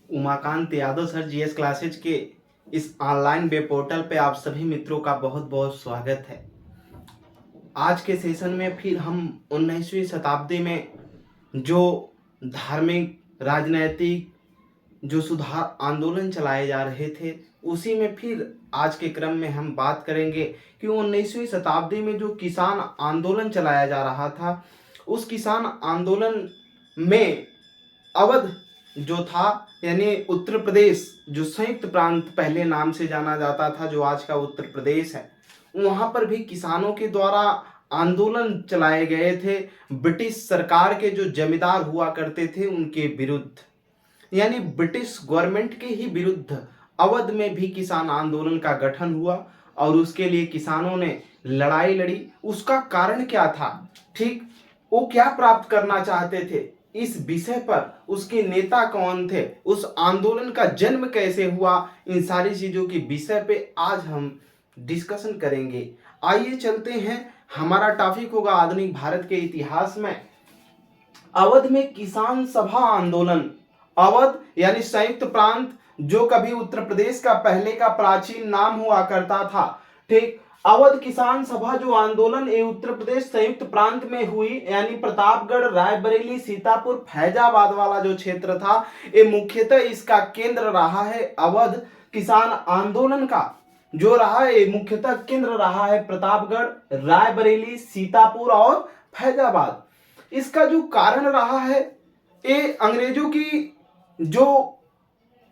Umakant Yadav sir GS classes के इस online web portal पे आप सभी मित्रों का बहुत बहुत स्वागत है। आज के सेशन में फिर हम 19वीं शताब्दी में जो धार्मिक राजनैतिक जो सुधार आंदोलन चलाए जा रहे थे उसी में फिर आज के क्रम में हम बात करेंगे कि 19वीं शताब्दी में जो किसान आंदोलन चलाया जा रहा था उस किसान आंदोलन में अवध जो था यानी उत्तर प्रदेश जो संयुक्त प्रांत पहले नाम से जाना जाता था जो आज का उत्तर प्रदेश है, वहाँ पर भी किसानों के द्वारा आंदोलन चलाए गए थे ब्रिटिश सरकार के जो जमींदार हुआ करते थे उनके विरुद्ध, यानी ब्रिटिश गवर्नमेंट के ही विरुद्ध अवध में भी किसान आंदोलन का गठन हुआ और उसके लिए किसानों ने लड़ाई लड़ी। उसका कारण क्या था, ठीक, वो क्या प्राप्त करना चाहते थे, इस विषय पर उसके नेता कौन थे, उस आंदोलन का जन्म कैसे हुआ, इन सारी चीजों के विषय पे आज हम डिस्कशन करेंगे। आइए चलते हैं, हमारा टॉपिक होगा आधुनिक भारत के इतिहास में अवध में किसान सभा आंदोलन। अवध यानी संयुक्त प्रांत जो कभी उत्तर प्रदेश का पहले का प्राचीन नाम हुआ करता था, ठीक। अवध किसान सभा जो आंदोलन ये उत्तर प्रदेश संयुक्त प्रांत में हुई, यानी प्रतापगढ़, रायबरेली, सीतापुर, फैजाबाद वाला जो क्षेत्र था, ये मुख्यतः इसका केंद्र रहा है। अवध किसान आंदोलन का जो रहा है ये मुख्यतः केंद्र रहा है प्रतापगढ़, रायबरेली, सीतापुर और फैजाबाद। इसका जो कारण रहा है, ये अंग्रेजों की जो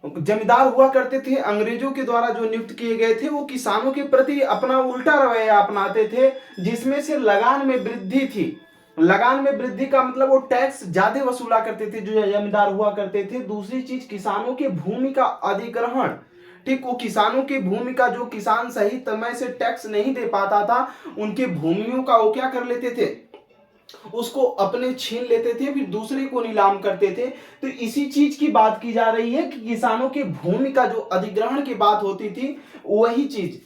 जमींदार हुआ करते थे, अंग्रेजों के द्वारा जो नियुक्त किए गए थे, वो किसानों के प्रति अपना उल्टा रवैया अपनाते थे, जिसमें से लगान में वृद्धि थी। लगान में वृद्धि का मतलब वो टैक्स ज्यादा वसूला करते थे जो जमींदार हुआ करते थे। दूसरी चीज, किसानों के भूमि का अधिग्रहण, ठीक, वो किसानों की भूमि का जो किसान सही समय से टैक्स नहीं दे पाता था, उनके भूमियों का वो क्या कर लेते थे, उसको अपने छीन लेते थे, फिर दूसरे को नीलाम करते थे। तो इसी चीज की बात की जा रही है कि किसानों की भूमि का जो अधिग्रहण की बात होती थी, वही चीज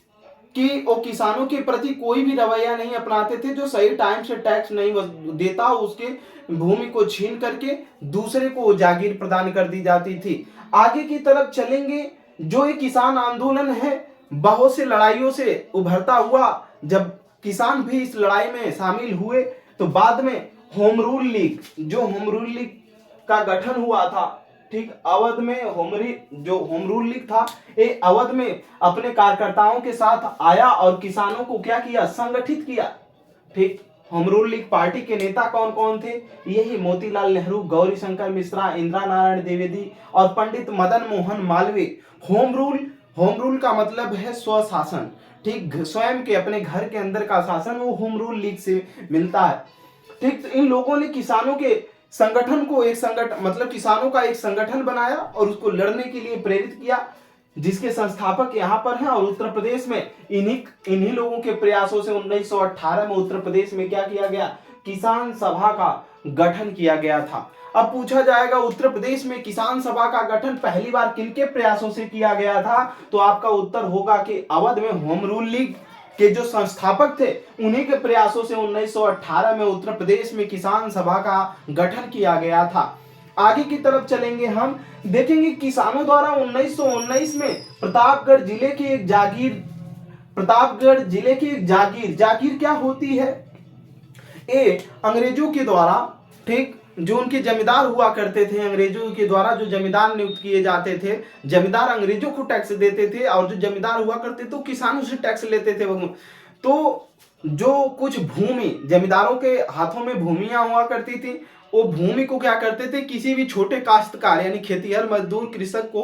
कि वो किसानों के प्रति कोई भी रवैया नहीं अपनाते थे, जो सही टाइम से टैक्स नहीं देता उसके भूमि को छीन करके दूसरे को जागीर प्रदान कर दी जाती थी। आगे की तरफ चलेंगे, जो ये किसान आंदोलन है बहुत से लड़ाइयों से उभरता हुआ, जब किसान भी इस लड़ाई में शामिल हुए तो बाद में होम रूल लीग, जो होम रूल लीग का गठन हुआ था, ठीक, अवध में होम रूल लीग था, ये अवध में अपने कार्यकर्ताओं के साथ आया और किसानों को क्या किया, संगठित किया, ठीक। होम रूल लीग पार्टी के नेता कौन कौन थे, यही मोतीलाल नेहरू, गौरी शंकर मिश्रा, इंदिरा नारायण द्विवेदी और पंडित मदन मोहन मालवीय। होम रूल का मतलब है स्वशासन, ठीक, स्वयं के अपने घर के अंदर का शासन, वो होम रूल लीग से मिलता है, ठीक। तो इन लोगों ने किसानों के संगठन को एक संगठन मतलब किसानों का एक संगठन बनाया और उसको लड़ने के लिए प्रेरित किया, जिसके संस्थापक यहाँ पर हैं। और उत्तर प्रदेश में इन्हीं लोगों के प्रयासों से 1918 में उत्तर प्रदेश में क्या किया गया, किसान सभा का गठन किया गया था। अब पूछा जाएगा उत्तर प्रदेश में किसान सभा का गठन पहली बार किनके प्रयासों से किया गया था, तो आपका उत्तर होगा कि अवध में होम रूल लीग के जो संस्थापक थे उन्हीं के प्रयासों से 1918 में उत्तर प्रदेश में किसान सभा का गठन किया गया था। आगे की तरफ चलेंगे, हम देखेंगे किसानों द्वारा 1919 में प्रतापगढ़ जिले की एक जागीर क्या होती है, ये अंग्रेजों के द्वारा, ठीक, जो उनके जमींदार हुआ करते थे, अंग्रेजों के द्वारा जो जमींदार नियुक्त किए जाते थे, जमींदार अंग्रेजों को टैक्स देते थे और जो जमींदार हुआ करते थे तो किसानों से टैक्स लेते थे। तो जो कुछ भूमि जमींदारों के हाथों में भूमियां हुआ करती थी, वो भूमि को क्या करते थे, किसी भी छोटे काश्तकार यानी खेतीहर मजदूर कृषक को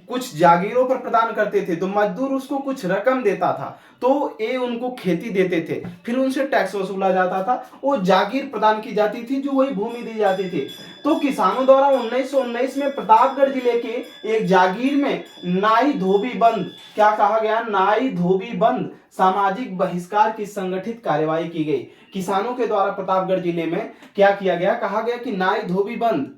कुछ जागीरों पर प्रदान करते थे, तो मजदूर उसको कुछ रकम देता था, तो ये उनको खेती देते थे, फिर उनसे टैक्स वसूला जाता था, वो जागीर प्रदान की जाती थी, जो वही भूमि दी जाती थी। तो किसानों द्वारा 1919 में प्रतापगढ़ जिले के एक जागीर में नाई धोबी बंद, क्या कहा गया, नाई धोबी बंद सामाजिक बहिष्कार की संगठित कार्यवाही की गई। किसानों के द्वारा प्रतापगढ़ जिले में क्या किया गया, कहा गया कि नाई धोबी बंद,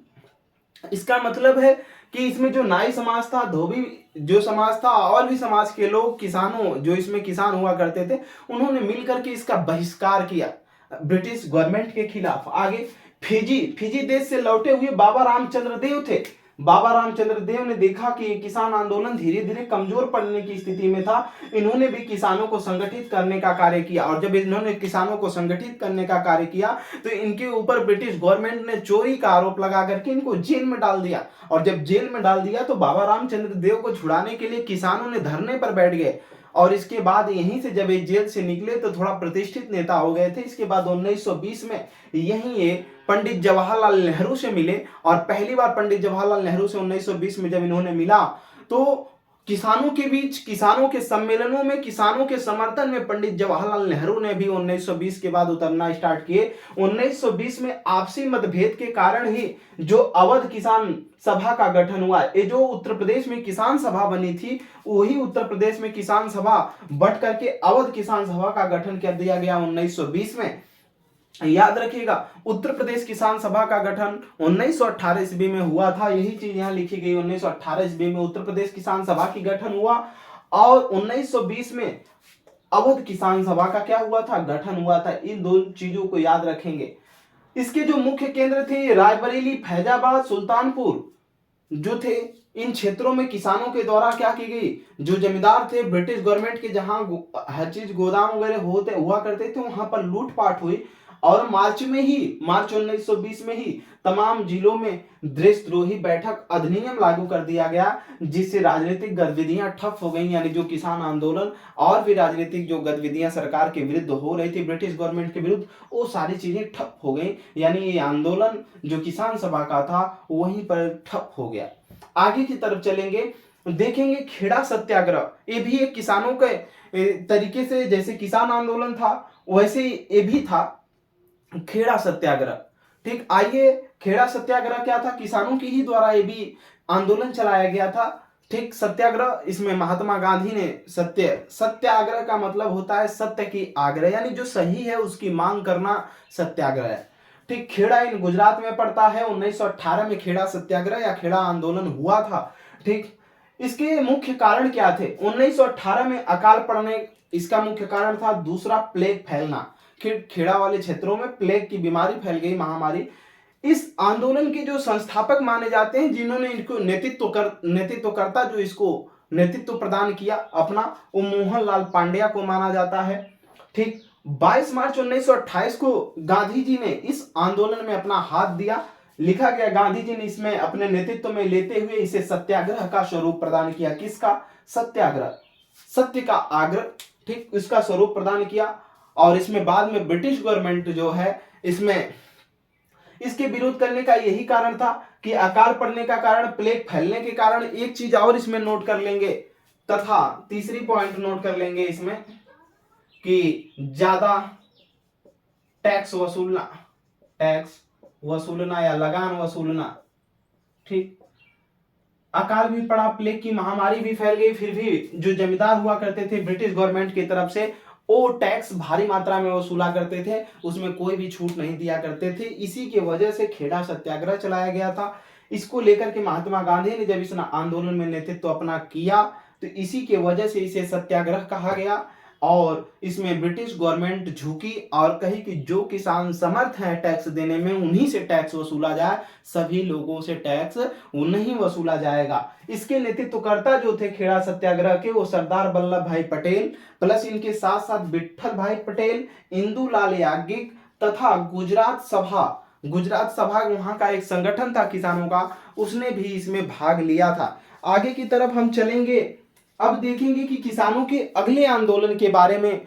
इसका मतलब है कि इसमें जो नाई समाज था, धोबी जो समाज था और भी समाज के लोग, किसानों जो इसमें किसान हुआ करते थे, उन्होंने मिलकर के इसका बहिष्कार किया ब्रिटिश गवर्नमेंट के खिलाफ। आगे फिजी देश से लौटे हुए बाबा रामचंद्र देव थे, बाबा रामचंद्र देव ने देखा कि किसान आंदोलन धीरे धीरे कमजोर पड़ने की स्थिति में था। इन्होंने भी किसानों को संगठित करने का कार्य किया, और जब इन्होंने किसानों को संगठित करने का कार्य किया तो इनके ऊपर ब्रिटिश गवर्नमेंट ने चोरी का आरोप लगा करके इनको जेल में डाल दिया। और जब जेल में डाल दिया तो बाबा रामचंद्र देव को छुड़ाने के लिए किसानों ने धरने पर बैठ गए, और इसके बाद यहीं से जब ये जेल से निकले तो थोड़ा प्रतिष्ठित नेता हो गए थे। इसके बाद 1920 में यहीं ये पंडित जवाहरलाल नेहरू से मिले, और पहली बार पंडित जवाहरलाल नेहरू से 1920 में जब इन्होंने मिला तो किसानों के बीच, किसानों के सम्मेलनों में, किसानों के समर्थन में पंडित जवाहरलाल नेहरू ने भी 1920 के बाद उतरना स्टार्ट किए। 1920 में आपसी मतभेद के कारण ही जो अवध किसान सभा का गठन हुआ, ये जो उत्तर प्रदेश में किसान सभा बनी थी, वही उत्तर प्रदेश में किसान सभा बट करके अवध किसान सभा का गठन कर दिया गया 1920 में। याद रखिएगा, उत्तर प्रदेश किसान सभा का गठन 1918 ईस्वी में हुआ था। यही चीज यहां लिखी गई, 1918 ईस्वी में उत्तर प्रदेश किसान सभा की गठन हुआ, और 1920 में अवध किसान सभा का क्या हुआ था, गठन हुआ था। इन दो चीजों को याद रखेंगे। इसके जो मुख्य केंद्र थे रायबरेली, फैजाबाद, सुल्तानपुर जो थे, इन क्षेत्रों में किसानों के द्वारा क्या की गई, जो जमींदार थे ब्रिटिश गवर्नमेंट के, जहां हर चीज गोदाम वगैरह होते हुआ करते थे, वहां पर लूटपाट हुई। और मार्च 1920 में ही तमाम जिलों में देशद्रोही बैठक अधिनियम लागू कर दिया गया, जिससे राजनीतिक गतिविधियां ठप हो गई। यानी जो किसान आंदोलन और भी राजनीतिक जो गतिविधियां सरकार के विरुद्ध हो रही थी, ब्रिटिश गवर्नमेंट के विरुद्ध, वो सारी चीजें ठप हो गई। यानी ये आंदोलन जो किसान सभा का था वहीं पर ठप हो गया। आगे की तरफ चलेंगे, देखेंगे खेड़ा सत्याग्रह। ये भी एक किसानों के तरीके से, जैसे किसान आंदोलन था वैसे ये भी था खेड़ा सत्याग्रह। ठीक, आइए, खेड़ा सत्याग्रह क्या था, किसानों के ही द्वारा ये भी आंदोलन चलाया गया था। ठीक, सत्याग्रह, इसमें महात्मा गांधी ने सत्याग्रह का मतलब होता है सत्य की आग्रह, यानी जो सही है उसकी मांग करना सत्याग्रह है। ठीक, खेड़ा इन गुजरात में पड़ता है। 1918 में खेड़ा सत्याग्रह या खेड़ा आंदोलन हुआ था। ठीक, इसके मुख्य कारण क्या थे, 1918 में अकाल पड़ने, इसका मुख्य कारण था। दूसरा, प्लेग फैलना, खेड़ा वाले क्षेत्रों में प्लेग की बीमारी फैल गई, महामारी। इस आंदोलन के जो संस्थापक माने जाते हैं, जिन्होंने इनको नेतृत्वकर्ता जो इसको नेतृत्व प्रदान किया अपना, वो मोहनलाल पांड्या को माना जाता है। ठीक, 22 मार्च 1928 को गांधी जी ने इस आंदोलन में अपना हाथ दिया। लिखा गया, गांधी जी ने इसमें अपने नेतृत्व में लेते हुए इसे सत्याग्रह का स्वरूप प्रदान किया। किसका, सत्याग्रह, सत्य का आग्रह। ठीक, इसका स्वरूप प्रदान किया। और इसमें बाद में ब्रिटिश गवर्नमेंट जो है, इसमें इसके विरोध करने का यही कारण था कि अकाल पड़ने का कारण, प्लेग फैलने के कारण। एक चीज और इसमें नोट कर लेंगे, तथा तीसरी पॉइंट नोट कर लेंगे इसमें कि ज्यादा टैक्स वसूलना या लगान वसूलना। ठीक, अकाल भी पड़ा, प्लेग की महामारी भी फैल गई, फिर भी जो जमींदार हुआ करते थे ब्रिटिश गवर्नमेंट की तरफ से, वो टैक्स भारी मात्रा में वसूला करते थे, उसमें कोई भी छूट नहीं दिया करते थे। इसी की वजह से खेड़ा सत्याग्रह चलाया गया था। इसको लेकर के महात्मा गांधी ने जब इस आंदोलन में नेतृत्व अपना किया, तो इसी के वजह से इसे सत्याग्रह कहा गया। और इसमें ब्रिटिश गवर्नमेंट झुकी और कही कि जो किसान समर्थ है टैक्स देने में, उन्हीं से टैक्स वसूला जाए, सभी लोगों से टैक्स नहीं वसूला जाएगा। इसके नेतृत्वकर्ता जो थे खेड़ा सत्याग्रह के, वो सरदार वल्लभ भाई पटेल, प्लस इनके साथ साथ विट्ठल भाई पटेल, इंदुलाल याज्ञिक, तथा गुजरात सभा वहां का एक संगठन था किसानों का, उसने भी इसमें भाग लिया था। आगे की तरफ हम चलेंगे, अब देखेंगे कि किसानों के अगले आंदोलन के बारे में।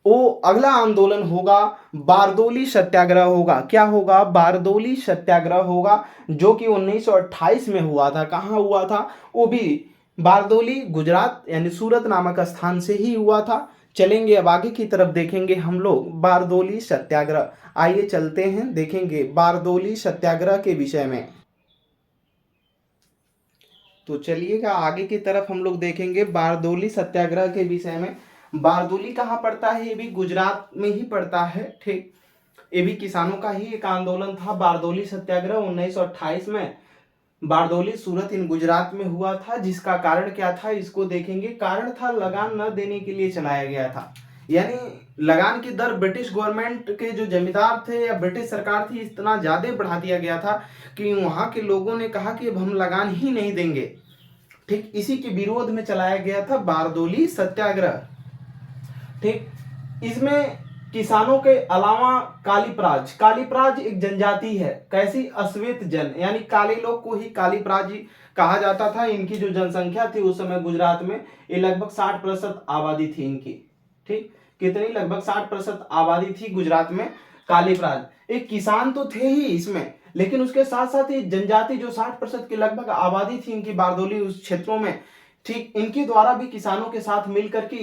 वो अगला आंदोलन होगा बारदोली सत्याग्रह होगा। क्या होगा, बारदोली सत्याग्रह होगा, जो कि 1928 में हुआ था। कहाँ हुआ था, वो भी बारदोली, गुजरात यानी सूरत नामक स्थान से ही हुआ था। चलेंगे अब आगे की तरफ, देखेंगे हम लोग बारदोली सत्याग्रह। आइए चलते हैं, देखेंगे बारदोली सत्याग्रह के विषय में। तो चलिएगा आगे की तरफ हम लोग देखेंगे बारदोली सत्याग्रह के विषय में। बारदोली कहाँ पड़ता है, ये भी गुजरात में ही पड़ता है। ठीक, ये भी किसानों का ही एक आंदोलन था। बारदोली सत्याग्रह 1928 में बारदोली, सूरत इन गुजरात में हुआ था। जिसका कारण क्या था, इसको देखेंगे। कारण था लगान न देने के लिए चलाया गया था। यानी लगान की दर ब्रिटिश गवर्नमेंट के जो जमींदार थे या ब्रिटिश सरकार थी, इतना ज़्यादा बढ़ा दिया गया था कि वहाँ के लोगों ने कहा कि अब हम लगान ही नहीं देंगे। ठीक, इसी के विरोध में चलाया गया था बारदोली सत्याग्रह। ठीक, इसमें किसानों के अलावा कालीपराज, कालीपराज एक जनजाति है, कैसी, अश्वेत जन, यानी काले लोग को ही कालीपराज कहा जाता था। इनकी जो जनसंख्या थी उस समय गुजरात में, ये लगभग 60% आबादी थी इनकी। ठीक, कितनी, लगभग 60% आबादी थी गुजरात में कालीपराज। एक किसान तो थे ही इसमें, लेकिन उसके साथ साथ ये जनजाति जो 60% की लगभग आबादी थी इनकी बारदोली उस क्षेत्रों में, ठीक, इनके द्वारा भी किसानों के साथ मिलकर के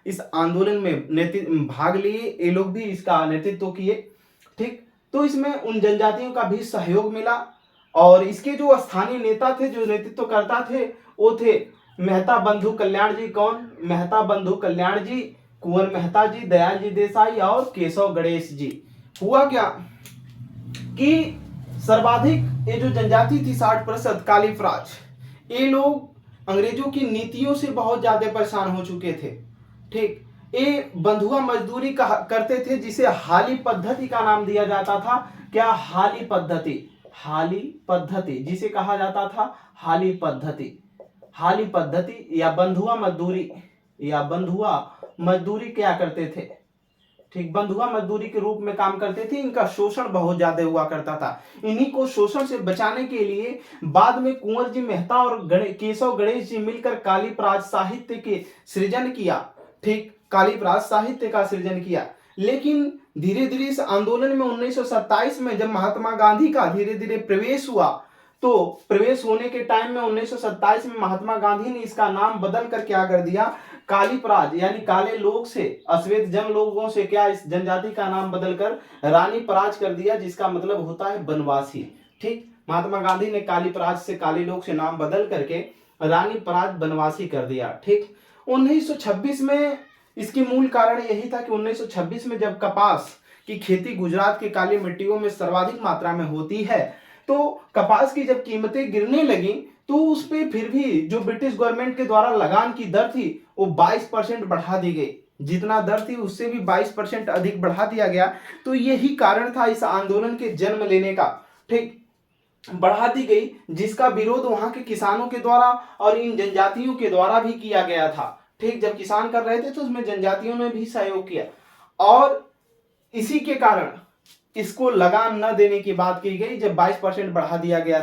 इस आंदोलन में भाग लिए, ये लोग भी इसका नेतृत्व किए। ठीक, तो इसमें उन जनजातियों का भी सहयोग मिला। और इसके जो स्थानीय नेता थे, जो नेतृत्व करता थे, वो थे मेहता बंधु कल्याण जी। कौन? मेहता बंधु कल्याण जी, कुंवर मेहता जी, दयाल जी देसाई और केशव गणेश जी। हुआ क्या कि सर्वाधिक ये जो जनजाति थी 60% कालीपराज, ये लोग अंग्रेजों की नीतियों से बहुत ज्यादा परेशान हो चुके थे। ठीक, ये बंधुआ मजदूरी करते थे, जिसे हाली पद्धति का नाम दिया जाता था। क्या? हाली पद्धति, हाली पद्धति जिसे कहा जाता था हाली पद्धति। हाली पद्धति या बंधुआ मजदूरी, या बंधुआ मजदूरी क्या करते थे? ठीक, बंधुआ मजदूरी के रूप में काम करते थे। इनका शोषण बहुत ज्यादा हुआ करता था। इन्हीं को शोषण से बचाने के लिए बाद में कुंवर जी मेहता और केशव गणेश जी मिलकर कालीपराज साहित्य के सृजन किया। ठीक, कालीपराज साहित्य का सृजन किया। लेकिन धीरे धीरे इस आंदोलन में 1927 में जब महात्मा गांधी का धीरे धीरे प्रवेश हुआ, तो प्रवेश होने के टाइम में 1927 में महात्मा गांधी ने इसका नाम बदल कर क्या कर दिया, कालीपराज, यानी काले लोग से, अश्वेत जन लोगों से क्या, इस जनजाति का नाम बदलकर रानी पराज कर दिया, जिसका मतलब होता है बनवासी। ठीक, महात्मा गांधी ने कालीपराज से, काले लोग से नाम बदल करके रानी पराज बनवासी कर दिया। ठीक, 1926 में इसकी मूल कारण यही था कि 1926 में जब कपास की खेती गुजरात की काली मिट्टियों में सर्वाधिक मात्रा में होती है, तो कपास की जब कीमतें गिरने लगी, तो उस पे फिर भी जो ब्रिटिश गवर्नमेंट के द्वारा लगान की दर थी वो 22% बढ़ा दी गई। जितना दर थी उससे भी 22% अधिक बढ़ा दिया गया। तो यही कारण था इस आंदोलन के जन्म लेने का। ठीक, बढ़ा दी गई, जिसका विरोध वहां के किसानों के द्वारा और इन जनजातियों के द्वारा भी किया गया था। ठीक, जब किसान कर रहे थे तो उसमें जनजातियों ने भी सहयोग किया, और इसी के कारण इसको लगान न देने की बात की गई। जब 22% बढ़ा दिया गया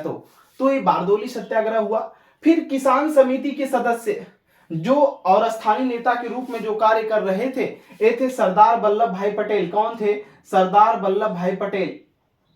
तो ये बारदोली सत्याग्रह हुआ। फिर किसान समिति के सदस्य जो और स्थानीय नेता के रूप में जो कार्य कर रहे थे, ये थे सरदार वल्लभ भाई पटेल। कौन थे? सरदार वल्लभ भाई पटेल।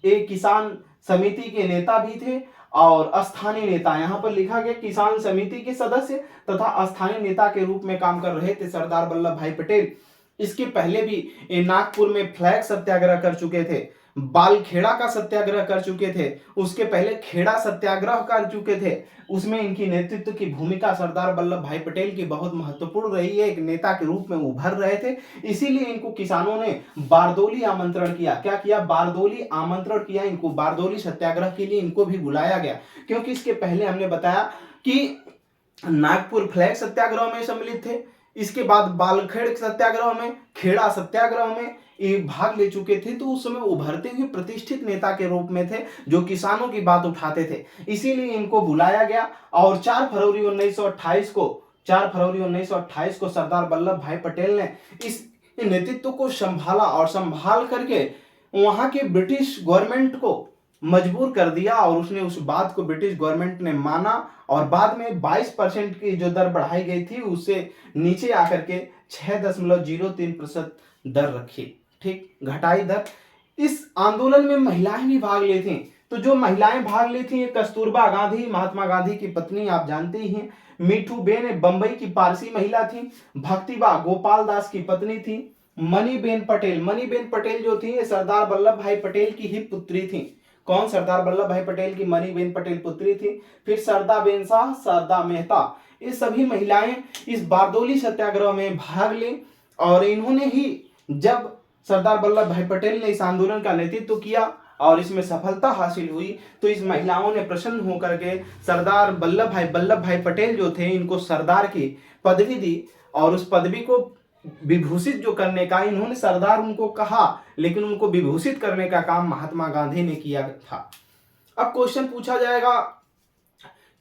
एक किसान समिति के नेता भी थे और स्थानीय नेता, यहां पर लिखा गया किसान समिति के सदस्य तथा स्थानीय नेता के रूप में काम कर रहे थे सरदार वल्लभ भाई पटेल। इसके पहले भी नागपुर में फ्लैग सत्याग्रह कर चुके थे, बालखेड़ा का सत्याग्रह कर चुके थे, उसके पहले खेड़ा सत्याग्रह कर चुके थे। उसमें इनकी नेतृत्व की भूमिका सरदार वल्लभ भाई पटेल की बहुत महत्वपूर्ण रही है। एक नेता के रूप में उभर रहे थे, इसीलिए इनको किसानों ने बारदोली आमंत्रण किया। क्या किया? बारदोली आमंत्रण किया इनको। बारदोली सत्याग्रह के लिए इनको भी बुलाया गया, क्योंकि इसके पहले हमने बताया कि नागपुर फ्लैग सत्याग्रह में सम्मिलित थे, इसके बाद बालखेड़ सत्याग्रह में, खेड़ा सत्याग्रह में ये भाग ले चुके थे। तो उस समय उभरते हुए प्रतिष्ठित नेता के रूप में थे, जो किसानों की बात उठाते थे, इसीलिए इनको बुलाया गया। और 4 फरवरी 1928 को सरदार वल्लभ भाई पटेल ने इस नेतृत्व को संभाला और संभाल करके वहां के ब्रिटिश गवर्नमेंट को मजबूर कर दिया, और उसने उस बात को ब्रिटिश गवर्नमेंट ने माना, और बाद में 22% की जो दर बढ़ाई गई थी उससे नीचे आकर के 6.03% दर रखी। ठीक, घटाई दर। इस आंदोलन में महिलाएं भी भाग ली थी। तो जो महिलाएं भाग ली थी, कस्तूरबा गांधी, महात्मा गांधी की पत्नी, आप जानते ही हैं। मीठू बेन बंबई की पारसी महिला थी। भक्तिबा गोपाल दास की पत्नी थी। मणिबेन पटेल जो थी, सरदार वल्लभ भाई पटेल की ही पुत्री थी। कौन? सरदार वल्लभ भाई पटेल की मणिबेन पटेल पुत्री थी। फिर सरदा बेनशाह, सरदा मेहता, ये सभी महिलाएं इस बारदोली सत्याग्रह में भाग ली। और इन्होंने ही, जब सरदार वल्लभ भाई पटेल ने इस आंदोलन का नेतृत्व किया और इसमें सफलता हासिल हुई, तो इस महिलाओं ने प्रसन्न होकर के सरदार वल्लभ भाई पटेल जो थे, इनको सरदार की पदवी दी, और उस पदवी को विभूषित जो करने का, इन्होंने सरदार उनको कहा लेकिन उनको विभूषित करने का काम महात्मा गांधी ने किया था। अब क्वेश्चन पूछा जाएगा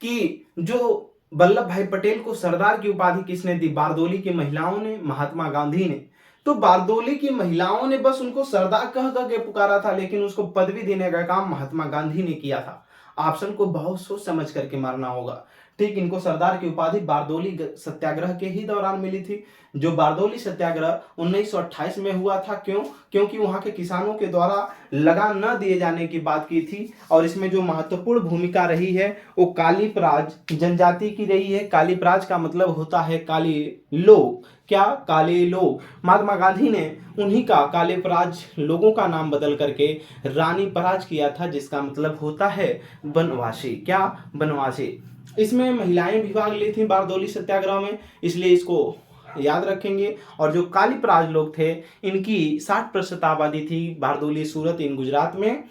कि जो वल्लभ भाई पटेल को सरदार की उपाधि किसने दी? बारदोली की महिलाओं ने, महात्मा गांधी ने। तो बारदोली की महिलाओं ने बस उनको सरदार कह कह के पुकारा था, लेकिन उसको पदवी देने का काम महात्मा गांधी ने किया था। ऑप्शन को बहुत सोच समझ करके मारना होगा। ठीक, इनको सरदार की उपाधि बारदोली सत्याग्रह के ही दौरान मिली थी। जो बारदोली सत्याग्रह 1928 में हुआ था, क्यों? क्योंकि वहां के किसानों के द्वारा लगान न दिए जाने की बात की थी। और इसमें जो महत्वपूर्ण भूमिका रही है वो कालीपराज जनजाति की रही है। कालीपराज का मतलब होता है काली लोग। क्या? काले लोग। महात्मा गांधी ने उन्हीं का, कालीपराज लोगों का नाम बदल करके रानी पराज किया था, जिसका मतलब होता है वनवासी। क्या? वनवासी। इसमें महिलाएं भी भाग ली थी बारदोली सत्याग्रह में, इसलिए इसको याद रखेंगे। और जो कालीपराज लोग थे, इनकी 60% आबादी थी बारदोली, सूरत इन गुजरात में।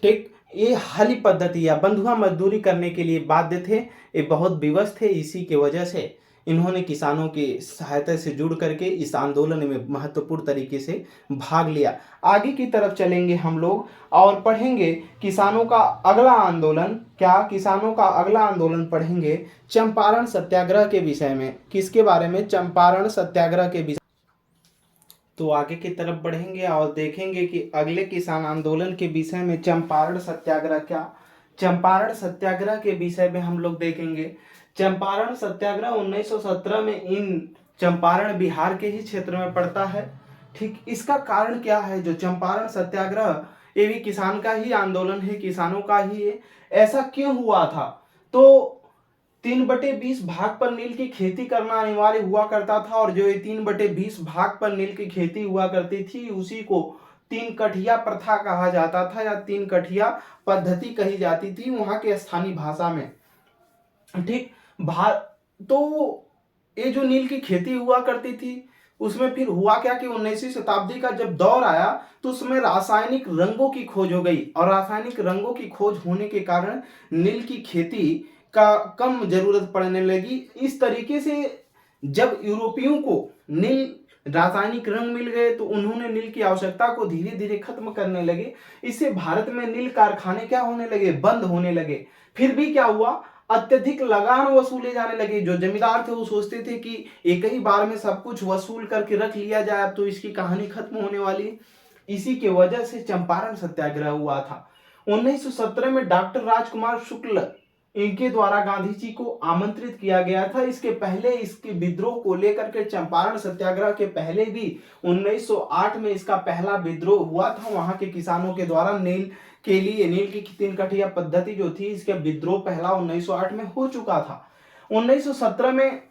ठीक, ये हली पद्धति या बंधुआ मजदूरी करने के लिए बाध्य थे। ये बहुत विवश थे, इसी के वजह से इन्होंने किसानों की सहायता से जुड़ करके इस आंदोलन में महत्वपूर्ण तरीके से भाग लिया। आगे की तरफ चलेंगे हम लोग और पढ़ेंगे किसानों का अगला आंदोलन। क्या? किसानों का अगला आंदोलन पढ़ेंगे चंपारण सत्याग्रह के विषय में। किसके बारे में? चंपारण सत्याग्रह के विषय। तो आगे की तरफ बढ़ेंगे और देखेंगे कि अगले किसान आंदोलन के विषय में चंपारण सत्याग्रह। क्या? चंपारण सत्याग्रह के विषय में हम लोग देखेंगे। चंपारण सत्याग्रह 1917 में इन चंपारण बिहार के ही क्षेत्र में पड़ता है। ठीक, इसका कारण क्या है? जो चंपारण सत्याग्रह, ये भी किसान का ही आंदोलन है, किसानों का ही है। ऐसा क्यों हुआ था? तो 3/20 भाग पर नील की खेती करना अनिवार्य हुआ करता था, और जो ये 3/20 भाग पर नील की खेती हुआ करती थी, उसी को 3 कठिया प्रथा कहा जाता था या 3 कठिया पद्धति कही जाती थी वहां के स्थानीय भाषा में। ठीक, तो ये जो नील की खेती हुआ करती थी, उसमें फिर हुआ क्या कि 19वीं शताब्दी का जब दौर आया तो उसमें रासायनिक रंगों की खोज हो गई, और रासायनिक रंगों की खोज होने के कारण नील की खेती का कम जरूरत पड़ने लगी। इस तरीके से जब यूरोपियों को नील रासायनिक रंग मिल गए तो उन्होंने नील की आवश्यकता को धीरे धीरे खत्म करने लगे। इससे भारत में नील कारखाने क्या होने लगे? बंद होने लगे। फिर भी क्या हुआ? अत्यधिक लगान वसूले जाने लगे। जो जमींदार थे वो सोचते थे कि एक ही बार में सब कुछ वसूल करके रख लिया जाए, अब तो इसकी कहानी खत्म होने वाली। इसी के वजह से चंपारण सत्याग्रह हुआ था। 1917 में डॉक्टर राजकुमार शुक्ल, इनके द्वारा गांधी जी को आमंत्रित किया गया था। इसके पहले, इसके विद्रोह को लेकर के, चंपारण सत्याग्रह के पहले भी 1908 में इसका पहला विद्रोह हुआ था। वहां के किसानों के द्वारा नील के लिए, नील की 3 कठिया पद्धति जो थी, इसका विद्रोह पहला 1908 में हो चुका था। 1917 में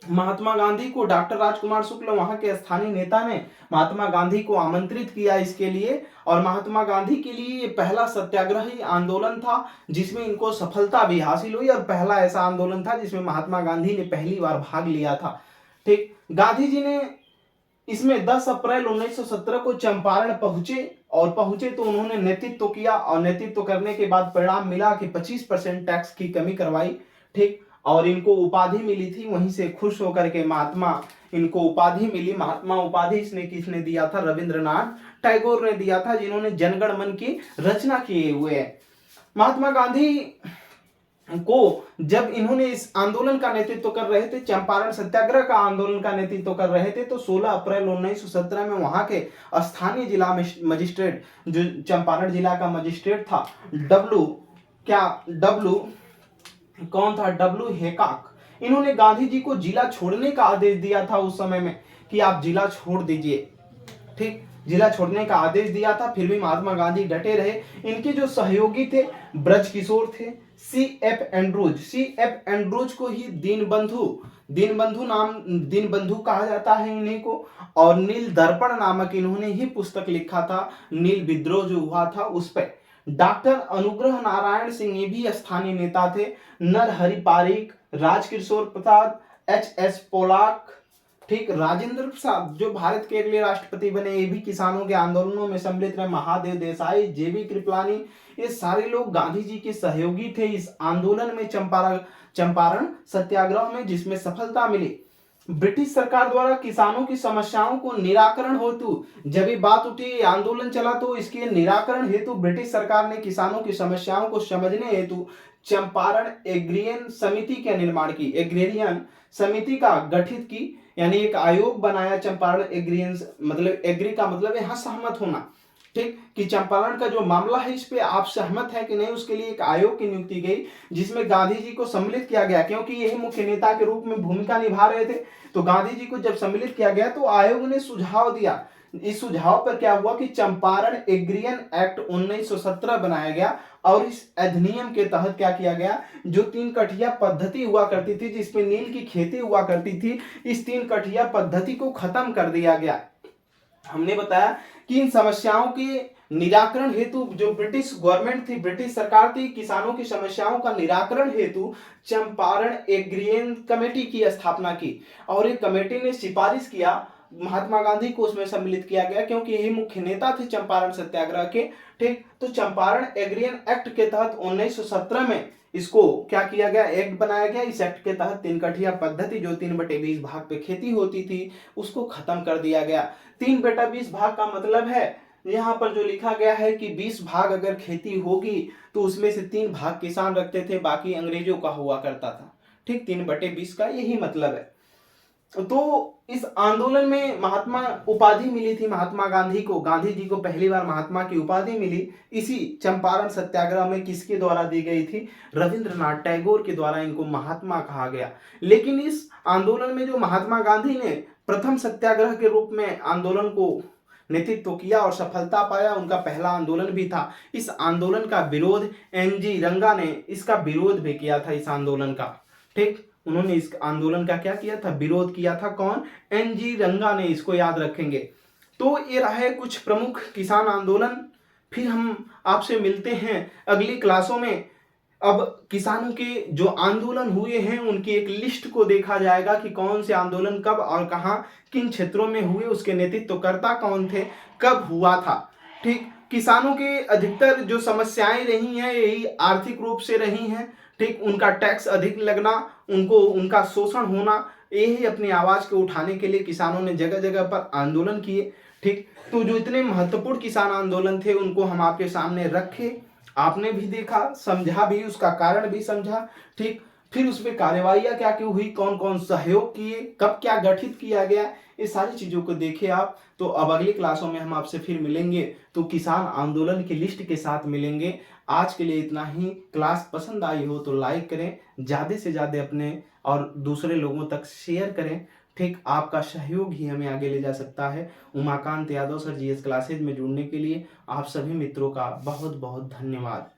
महात्मा गांधी को डॉक्टर राजकुमार शुक्ल, वहां के स्थानीय नेता ने महात्मा गांधी को आमंत्रित किया इसके लिए, और महात्मा गांधी के लिए ये पहला सत्याग्रही आंदोलन था जिसमें इनको सफलता भी हासिल हुई, और पहला ऐसा आंदोलन था जिसमें महात्मा गांधी ने पहली बार भाग लिया था। ठीक, गांधी जी ने इसमें 10 अप्रैल 1917 को चंपारण पहुंचे, और पहुंचे तो उन्होंने नेतृत्व किया, और नेतृत्व करने के बाद परिणाम मिला कि 25% टैक्स की कमी करवाई। ठीक, और इनको उपाधि मिली थी, वहीं से खुश होकर के महात्मा, इनको उपाधि मिली। महात्मा उपाधि इसने किसने दिया था? रविंद्रनाथ टैगोर ने दिया था, जिन्होंने जनगण मन की रचना किए हुए है। महात्मा गांधी को जब इन्होंने इस आंदोलन का नेतृत्व कर रहे थे, चंपारण सत्याग्रह का आंदोलन का नेतृत्व कर रहे थे, तो 16 अप्रैल 1917 में वहां के स्थानीय जिला मजिस्ट्रेट, जो चंपारण जिला का मजिस्ट्रेट था, कौन था? डब्लू हेकाक, इन्होंने गांधी जी को जिला छोड़ने का आदेश दिया था उस समय में, कि आप जिला छोड़ दीजिए। ठीक, जिला छोड़ने का आदेश दिया था, फिर भी महात्मा गांधी डटे रहे। इनके जो सहयोगी थे, ब्रज किशोर थे, C.F. एंड्रूज को ही दीनबंधु कहा जाता है इन्हीं को, और नील दर्पण नामक इन्होंने ही पुस्तक लिखा था, नील विद्रोह जो हुआ था उस पर। डॉक्टर अनुग्रह नारायण सिंह, ये भी स्थानीय नेता थे। नरहरि पारिक, राजकिशोर प्रसाद, H.S. पोलाक, ठीक, राजेंद्र प्रसाद जो भारत के अगले राष्ट्रपति बने, ये भी किसानों के आंदोलनों में सम्मिलित रहे। महादेव देसाई, JB कृपलानी, ये सारे लोग गांधी जी के सहयोगी थे इस आंदोलन में, चंपारण सत्याग्रह में, जिसमें सफलता मिली। ब्रिटिश सरकार द्वारा किसानों की समस्याओं को निराकरण हेतु जब ये बात उठी, आंदोलन चला, तो इसके निराकरण हेतु ब्रिटिश सरकार ने किसानों की समस्याओं को समझने हेतु चंपारण एग्रियन समिति का निर्माण की, एग्रेरियन समिति का गठित की, यानी एक आयोग बनाया चंपारण एग्रियन, मतलब एग्री का मतलब यहाँ सहमत होना, ठीक, कि चंपारण का जो मामला है इस पे आप सहमत है कि नहीं, उसके लिए एक आयोग की नियुक्ति गई जिसमें गांधी जी को सम्मिलित किया गया, क्योंकि यही मुख्य नेता के रूप में भूमिका निभा रहे थे। तो गांधी जी को जब सम्मिलित किया गया तो आयोग ने सुझाव दिया। इस सुझाव पर क्या हुआ कि चंपारण एग्रियन एक्ट 1917 बनाया गया, और इस अधिनियम के तहत क्या किया गया, जो 3 कठिया पद्धति हुआ करती थी जिसमें नील की खेती हुआ करती थी, इस 3 कठिया पद्धति को खत्म कर दिया गया। हमने बताया कि इन समस्याओं के निराकरण हेतु जो ब्रिटिश गवर्नमेंट थी, ब्रिटिश सरकार थी, किसानों की समस्याओं का निराकरण हेतु चंपारण एग्रियन कमेटी की स्थापना की, और एक कमेटी ने सिफारिश किया, महात्मा गांधी को उसमें सम्मिलित किया गया क्योंकि यही मुख्य नेता थे चंपारण सत्याग्रह के, ठीक। तो चंपारण एग्रियन एक्ट के तहत 1917 में इसको क्या किया गया, एक्ट बनाया गया। इस एक्ट के तहत 3 कठिया पद्धति जो 3/20 भाग पे खेती होती थी उसको खत्म कर दिया गया। 3/20 भाग का मतलब है, यहाँ पर जो लिखा गया है कि 20 भाग अगर खेती होगी तो उसमें से 3 भाग किसान रखते थे, बाकी अंग्रेजों का हुआ करता था, ठीक। 3/20 का यही मतलब है। तो इस आंदोलन में महात्मा उपाधि मिली थी महात्मा गांधी को, गांधी जी को पहली बार महात्मा की उपाधि मिली इसी चंपारण सत्याग्रह में। किसके द्वारा दी गई थी, रविंद्रनाथ टैगोर के द्वारा इनको महात्मा कहा गया। लेकिन इस आंदोलन में जो महात्मा गांधी ने प्रथम सत्याग्रह के रूप में आंदोलन को नेतृत्व किया और सफलता पाया, उनका पहला आंदोलन भी था। इस आंदोलन का विरोध एनजी रंगा ने इसका विरोध भी किया था, इस आंदोलन का, ठीक। उन्होंने इस आंदोलन का क्या किया था, विरोध किया था। कौन, एनजी रंगा ने, इसको याद रखेंगे। तो ये रहे कुछ प्रमुख किसान आंदोलन। फिर हम आपसे मिलते हैं अगली क्लासों में। अब किसानों के जो आंदोलन हुए हैं उनकी एक लिस्ट को देखा जाएगा कि कौन से आंदोलन कब और कहां किन क्षेत्रों में हुए, उसके नेतृत्वकर्ता कौन थे, कब हुआ था, ठीक। किसानों के अधिकतर जो समस्याएं रही हैं यही आर्थिक रूप से रही हैं, ठीक। उनका टैक्स अधिक लगना, उनको उनका शोषण होना, यही अपनी आवाज को उठाने के लिए किसानों ने जगह जगह पर आंदोलन किए, ठीक। तो जो इतने महत्वपूर्ण किसान आंदोलन थे उनको हम आपके सामने रखे, आपने भी देखा, समझा भी, उसका कारण भी समझा, ठीक। फिर उसमें कार्यवाहियां क्या क्यों हुई, कौन कौन सहयोग किए, कब क्या गठित किया गया, ये सारी चीजों को देखे आप। तो अब अगली क्लासों में हम आपसे फिर मिलेंगे, तो किसान आंदोलन की लिस्ट के साथ मिलेंगे। आज के लिए इतना ही। क्लास पसंद आई हो तो लाइक करें, ज्यादा से ज्यादा अपने और दूसरे लोगों तक शेयर करें, ठीक। आपका सहयोग ही हमें आगे ले जा सकता है। Umakant Yadav sir GS classes में जुड़ने के लिए आप सभी मित्रों का बहुत बहुत धन्यवाद।